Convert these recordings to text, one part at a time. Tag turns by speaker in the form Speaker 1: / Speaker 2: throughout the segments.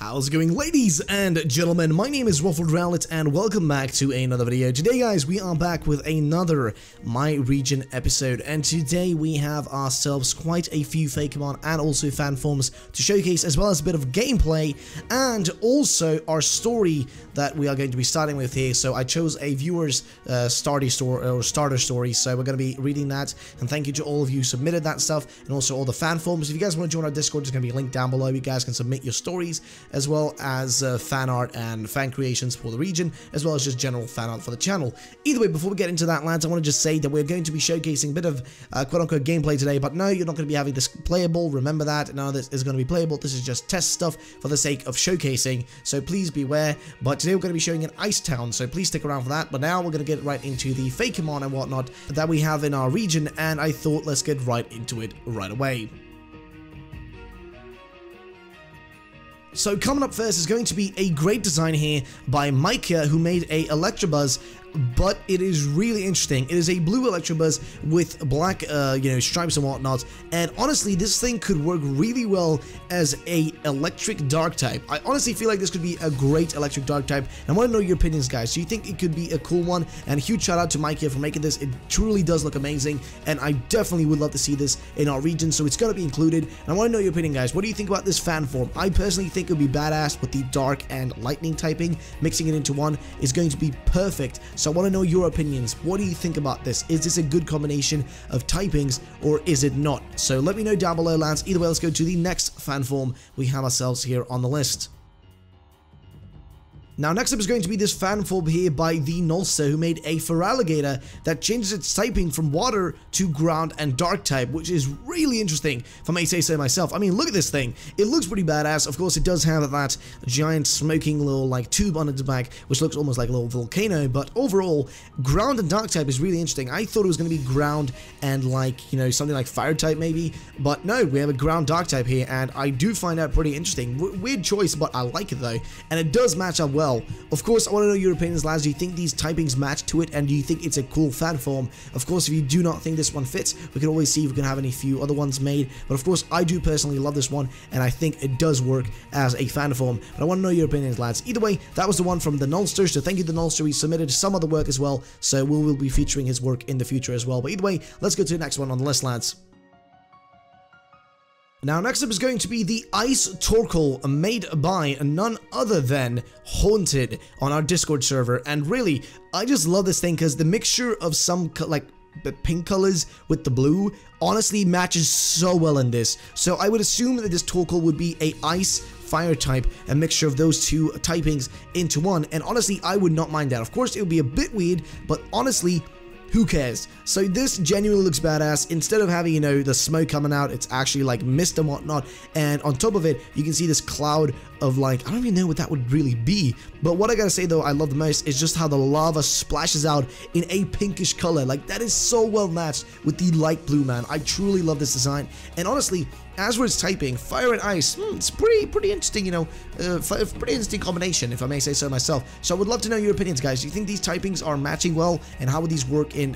Speaker 1: How's it going, ladies and gentlemen? My name is Ruffled Rowlet and welcome back to another video. Today guys, we are back with another My Region episode, and today we have ourselves quite a few fakemon and also fan forms to showcase, as well as a bit of gameplay and also our story that we are going to be starting with here. So I chose a viewer's starter story, so we're going to be reading that, and thank you to all of you who submitted that stuff and also all the fan forms. If you guys want to join our Discord, there's going to be a link down below. You guys can submit your stories, as well as fan art and fan creations for the region, as well as just general fan art for the channel. Either way, before we get into that, lads, I want to just say that we're going to be showcasing a bit of quote-unquote gameplay today, but no, you're not going to be having this playable. Remember that. None of this is going to be playable. This is just test stuff for the sake of showcasing, so please beware. But today we're going to be showing an ice town, so please stick around for that. But now we're going to get right into the fakemon and whatnot that we have in our region, and I thought let's get right into it right away. So coming up first is going to be a great design here by Micah, who made a Electabuzz, but it is really interesting. It is a blue Electabuzz with black, stripes and whatnot, and honestly, this thing could work really well as a electric dark type. I honestly feel like this could be a great electric dark type, and I want to know your opinions, guys. Do you think it could be a cool one? And a huge shout out to Micah for making this. It truly does look amazing, and I definitely would love to see this in our region, so it's going to be included. And I want to know your opinion, guys. What do you think about this fan form? I personally think it would be badass with the dark and lightning typing. Mixing it into one is going to be perfect. So I want to know your opinions. What do you think about this? Is this a good combination of typings, or is it not? So let me know down below, lads. Either way, let's go to the next fan form we have ourselves here on the list. Now, next up is going to be this fan form here by the Nulster, who made a feraligator that changes its typing from water to ground and dark type, which is really interesting, if I may say so myself. I mean, look at this thing. It looks pretty badass. Of course, it does have that giant smoking little tube on its back, which looks almost like a little volcano, but overall, ground and dark type is really interesting. I thought it was going to be ground and something like fire type maybe, but no, we have a ground dark type here, and I do find that pretty interesting. Weird choice, but I like it though, and it does match up well. Of course, I want to know your opinions, lads. Do you think these typings match to it, and do you think it's a cool fan form? Of course, if you do not think this one fits, we can always see if we can have any few other ones made, but of course, I do personally love this one, and I think it does work as a fan form, but I want to know your opinions, lads. Either way, that was the one from the Nulster, so thank you to the Nulster. He submitted some other work as well, so we will be featuring his work in the future as well. But either way, let's go to the next one on the list, lads. Now, next up is going to be the Ice Torkoal, made by none other than Haunted on our Discord server. And really, I just love this thing because the mixture of some the pink colors with the blue honestly matches so well in this. So I would assume that this Torkoal would be a ice fire type, a mixture of those two typings into one. And honestly, I would not mind that. Of course, it would be a bit weird, but honestly, who cares? So this genuinely looks badass. Instead of having, the smoke coming out, it's actually like mist and whatnot. And on top of it, you can see this cloud of I don't even know what that would really be. But what I gotta say though, I love the most is just how the lava splashes out in a pinkish color. That is so well matched with the light blue, man. I truly love this design. And honestly, as we're typing, fire and ice, it's pretty interesting, pretty interesting combination, if I may say so myself. So I would love to know your opinions, guys. Do you think these typings are matching well, and how would these work in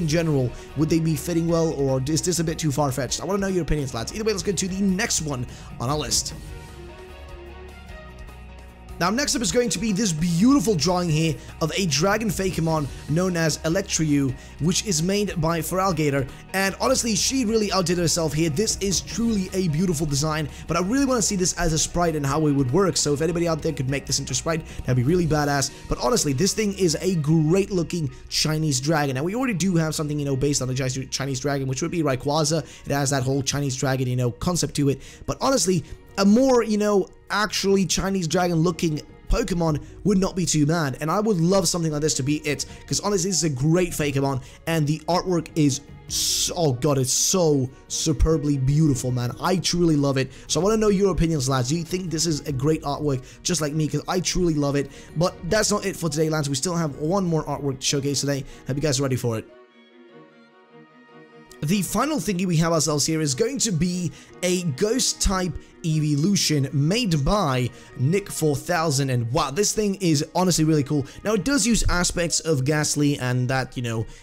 Speaker 1: general? Would they be fitting well, or is this a bit too far-fetched? I want to know your opinions, lads. Either way, let's go to the next one on our list. Now, next up is going to be this beautiful drawing here of a dragon fakemon known as Electriu, which is made by feraligator, and honestly, she really outdid herself here. This is truly a beautiful design, but I really want to see this as a sprite and how it would work. So if anybody out there could make this into a sprite, that'd be really badass. But honestly, this thing is a great looking Chinese dragon, and we already do have something, based on the Chinese dragon, which would be Rayquaza. It has that whole Chinese dragon, concept to it, but honestly, a more, actually Chinese dragon looking Pokemon would not be too bad, and I would love something like this to be it, because honestly, this is a great fakemon, and the artwork is oh god, it's so superbly beautiful, man. I truly love it. So I want to know your opinions, lads. Do you think this is a great artwork, just like me? Because I truly love it. But that's not it for today, lads. We still have one more artwork to showcase today. Hope you guys are ready for it. The final thingy we have ourselves here is going to be a ghost type evolution made by Nick4000, and wow, this thing is honestly really cool. Now, it does use aspects of Ghastly and that,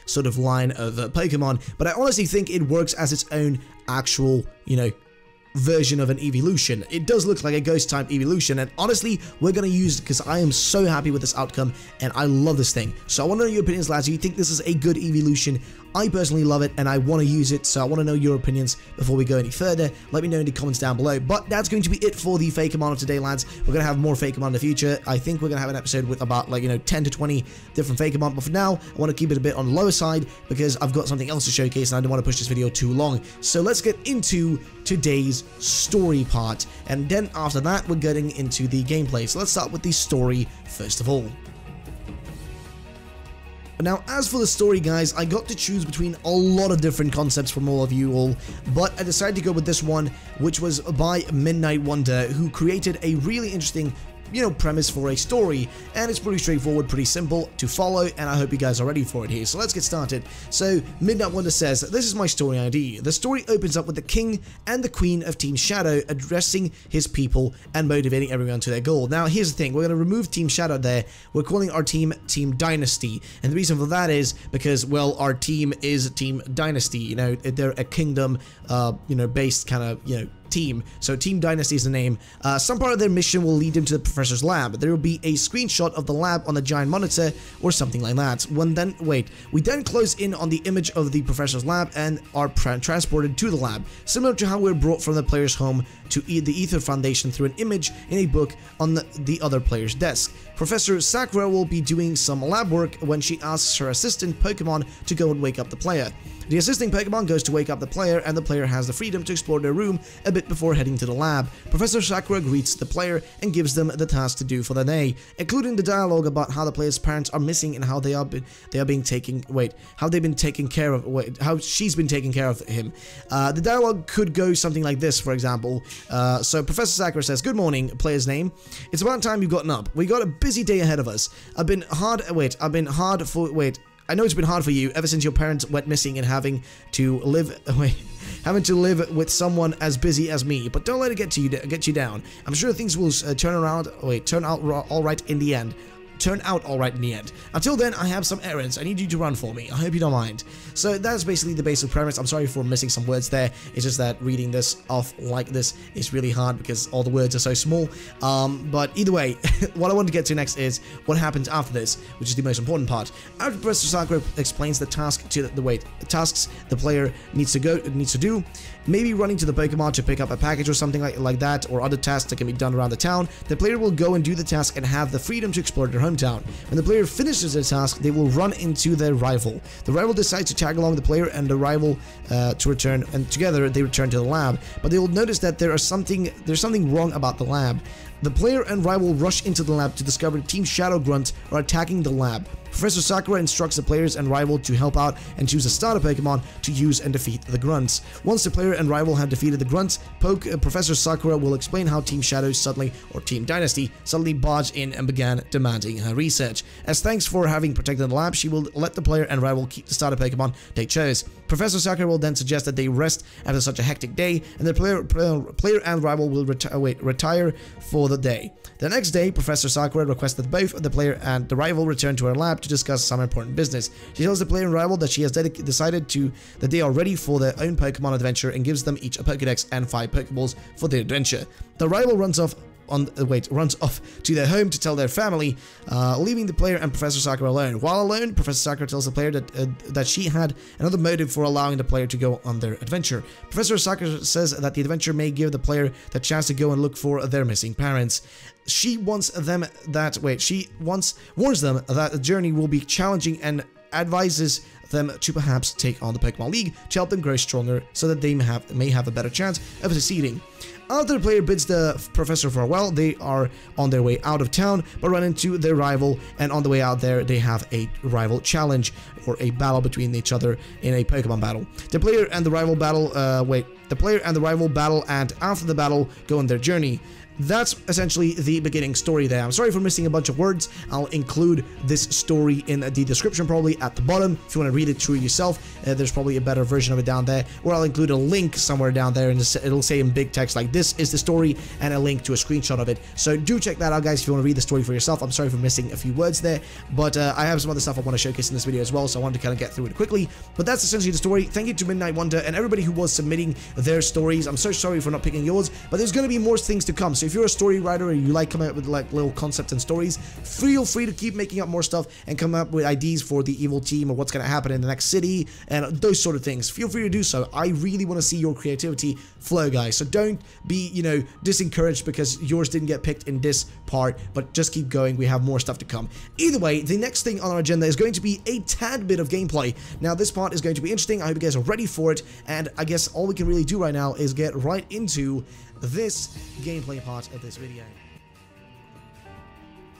Speaker 1: sort of line of Pokemon, but I honestly think it works as its own actual, version of an evolution. It does look like a ghost type evolution, and honestly, we're gonna use it because I am so happy with this outcome and I love this thing. So I want to know your opinions, lads. Do you think this is a good evolution? I personally love it and I want to use it, so I want to know your opinions before we go any further. Let me know in the comments down below. But that's going to be it for the fakemon of today, lads. We're going to have more fakemon in the future. I think we're going to have an episode with about, like, 10 to 20 different fakemon, but for now, I want to keep it a bit on the lower side because I've got something else to showcase and I don't want to push this video too long. So let's get into today's story part, and then after that, we're getting into the gameplay. So let's start with the story first of all. Now, as for the story, guys, I got to choose between a lot of different concepts from all of you all, but I decided to go with this one, which was by Midnight Wonder, who created a really interesting premise for a story, and it's pretty straightforward, pretty simple to follow, and I hope you guys are ready for it here. So let's get started. So Midnight Wonder says, this is my story ID. The story opens up with the king and the queen of Team Shadow addressing his people and motivating everyone to their goal. Now here's the thing, we're going to remove Team Shadow there. We're calling our team Team Dynasty, and the reason for that is because, well, our team is Team Dynasty. They're a kingdom based kind of team, so Team Dynasty is the name. Some part of their mission will lead them to the professor's lab. There will be a screenshot of the lab on the giant monitor or something like that. We then close in on the image of the professor's lab and are transported to the lab, similar to how we're brought from the player's home to the Ether Foundation through an image in a book on the other player's desk. Professor Sakura will be doing some lab work when she asks her assistant Pokemon to go and wake up the player. The assisting Pokemon goes to wake up the player, and the player has the freedom to explore their room a bit before heading to the lab. Professor Sakura greets the player and gives them the task to do for the day, including the dialogue about how the player's parents are missing and how how she's been taking care of him. The dialogue could go something like this, for example. So Professor Sakura says, "Good morning, player's name. It's about time you've gotten up. We got a busy day ahead of us. I know it's been hard for you ever since your parents went missing and having to live with someone as busy as me, but don't let it get you down. I'm sure things will turn out all right in the end. Until then, I have some errands I need you to run for me. I hope you don't mind." So that's basically the basic premise. I'm sorry for missing some words there. It's just that reading this off like this is really hard because all the words are so small. But either way, what I want to get to next is what happens after this, which is the most important part. After Professor Sakura explains the task to the tasks the player needs to do, maybe running to the Pokemon to pick up a package or something like that, or other tasks that can be done around the town, the player will go and do the task and have the freedom to explore their hometown. When the player finishes their task, they will run into their rival. The rival decides to tag along the player and the rival to return, and together they return to the lab. But they will notice that there's something wrong about the lab. The player and rival rush into the lab to discover Team Shadow Grunt are attacking the lab. Professor Sakura instructs the players and rival to help out and choose a starter Pokemon to use and defeat the grunts. Once the player and rival have defeated the grunts, Professor Sakura will explain how Team Shadow or Team Dynasty suddenly barged in and began demanding her research. As thanks for having protected the lab, she will let the player and rival keep the starter Pokemon they chose. Professor Sakura will then suggest that they rest after such a hectic day, and the player and rival will retire for the day. The next day, Professor Sakura requests that both the player and the rival return to her lab to discuss some important business. She tells the player and rival that she has decided that they are ready for their own Pokemon adventure and gives them each a Pokedex and 5 Pokeballs for their adventure. The rival runs off to their home to tell their family, leaving the player and Professor Sakura alone. While alone, Professor Sakura tells the player that she had another motive for allowing the player to go on their adventure. Professor Sakura says that the adventure may give the player the chance to go and look for their missing parents. She warns them that the journey will be challenging and advises them to perhaps take on the Pokemon League to help them grow stronger so that they may have a better chance of succeeding. After the player bids the professor farewell, they are on their way out of town, but run into their rival, and on the way out there, they have a rival challenge, or a battle between each other in a Pokemon battle. The player and the rival battle, and after the battle, go on their journey. that's essentially the beginning story there. I'm sorry for missing a bunch of words. I'll include this story in the description probably at the bottom if you want to read it through yourself. There's probably a better version of it down there, or I'll include a link somewhere down there and it'll say in big text like this is the story and a link to a screenshot of it. So do check that out, guys, if you want to read the story for yourself. I'm sorry for missing a few words there, but I have some other stuff I want to showcase in this video as well, so I wanted to kind of get through it quickly. But that's essentially the story. Thank you to Midnight Wonder and everybody who was submitting their stories. I'm so sorry for not picking yours, but there's going to be more things to come. So if you're a story writer or you like coming up with like little concepts and stories, feel free to keep making up more stuff and come up with ideas for the evil team or what's going to happen in the next city and those sort of things. Feel free to do so. I really want to see your creativity flow, guys. So don't be, you know, disencouraged because yours didn't get picked in this part, but just keep going. We have more stuff to come. Either way, the next thing on our agenda is going to be a tad bit of gameplay. Now, this part is going to be interesting. I hope you guys are ready for it, and I guess all we can really do right now is get right into this gameplay part of this video.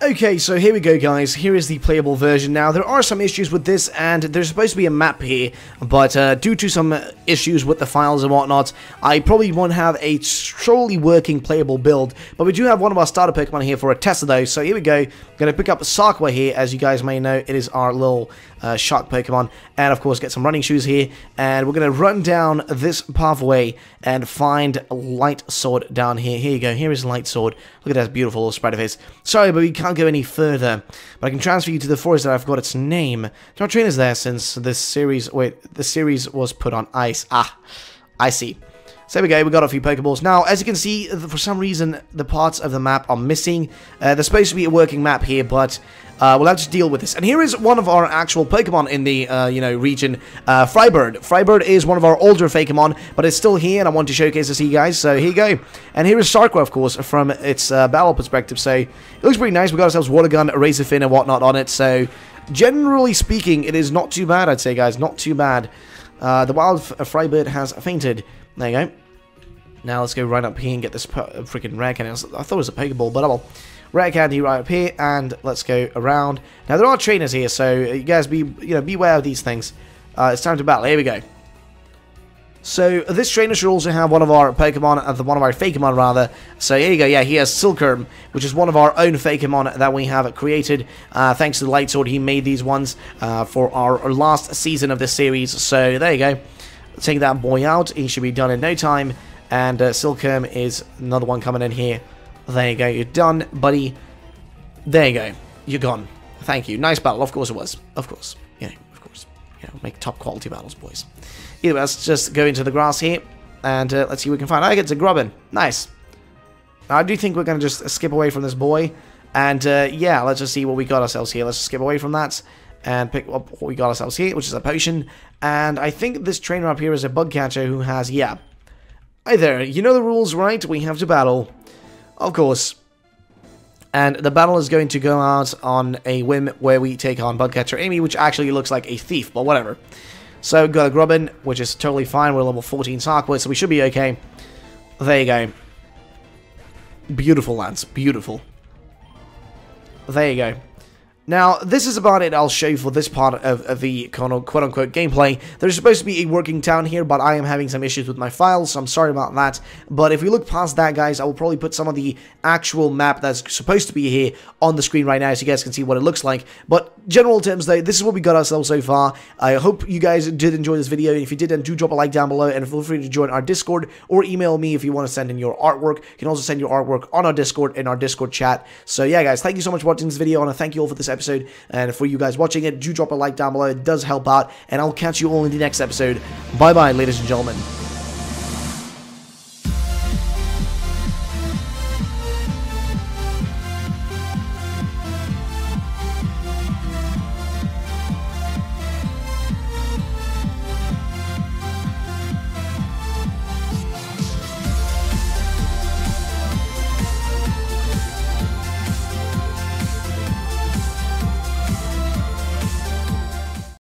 Speaker 1: Okay, so here we go, guys. Here is the playable version. Now, there are some issues with this, and there's supposed to be a map here, but due to some issues with the files and whatnot, I probably won't have a truly working playable build, but we do have one of our starter Pokemon here for a test of those. So here we go. I'm going to pick up Sakwa here. As you guys may know, it is our little shark Pokemon, and of course get some running shoes here, and we're going to run down this pathway and find a light sword down here. Here you go. Here is light sword. Look at that beautiful little sprite of his. Sorry, but we can't go any further, but I can transfer you to the forest that I forgot its name. There are trainers there since this series, the series was put on ice. I see. So there we go, we got a few Pokeballs. Now, as you can see, for some reason, the parts of the map are missing. There's supposed to be a working map here, but we'll have to deal with this. And here is one of our actual Pokemon in the, you know, region, Frybird. Frybird is one of our older Fakemon, but it's still here, and I want to showcase this to you guys, so here you go. And here is Sarkwa, of course, from its battle perspective, so it looks pretty nice. We got ourselves Water Gun, a Razor Fin, and whatnot on it, so generally speaking, it is not too bad, I'd say, guys, not too bad. The wild Frybird has fainted. There you go. Now let's go right up here and get this freaking rare candy. I thought it was a Pokeball, but well. Rare candy right up here, and let's go around. Now there are trainers here, so you guys beware of these things. It's time to battle. Here we go. So this trainer should also have one of our Pokemon, one of our Fakemon rather. So here you go. Yeah, he has Silkworm, which is one of our own Fakemon that we have created. Thanks to the Light Sword, he made these ones for our last season of this series. So there you go. Take that boy out. He should be done in no time. And Silkworm is another one coming in here. There you go. You're done, buddy. There you go. You're gone. Thank you. Nice battle. Of course it was. Of course. Yeah, of course. Yeah, we'll make top quality battles, boys. Either way, let's just go into the grass here. And let's see what we can find. I get to Grubbin. Nice. Now, I do think we're going to just skip away from this boy. And yeah, let's just see what we got ourselves here. Let's skip away from that. And pick up what we got ourselves here, which is a potion. And I think this trainer up here is a bug catcher who has, yeah. Hi there, you know the rules, right? We have to battle. Of course. And the battle is going to go out on a whim where we take on Bugcatcher Amy, which actually looks like a thief, but whatever. So, got a Grubbin, which is totally fine. We're level 14 Sarkwood, so we should be okay. There you go. Beautiful, lads. Beautiful. There you go. Now, this is about it I'll show you for this part of the quote-unquote gameplay. There's supposed to be a working town here, but I am having some issues with my files, so I'm sorry about that. But if we look past that, guys, I will probably put some of the actual map that's supposed to be here on the screen right now, so you guys can see what it looks like. But general terms, though, this is what we got ourselves so far. I hope you guys did enjoy this video, and if you did, then do drop a like down below, and feel free to join our Discord, or email me if you want to send in your artwork. You can also send your artwork on our Discord, in our Discord chat. So yeah, guys, thank you so much for watching this video, and I thank you all for this episode. And for you guys watching it, do drop a like down below. It does help out, and I'll catch you all in the next episode. Bye bye, ladies and gentlemen.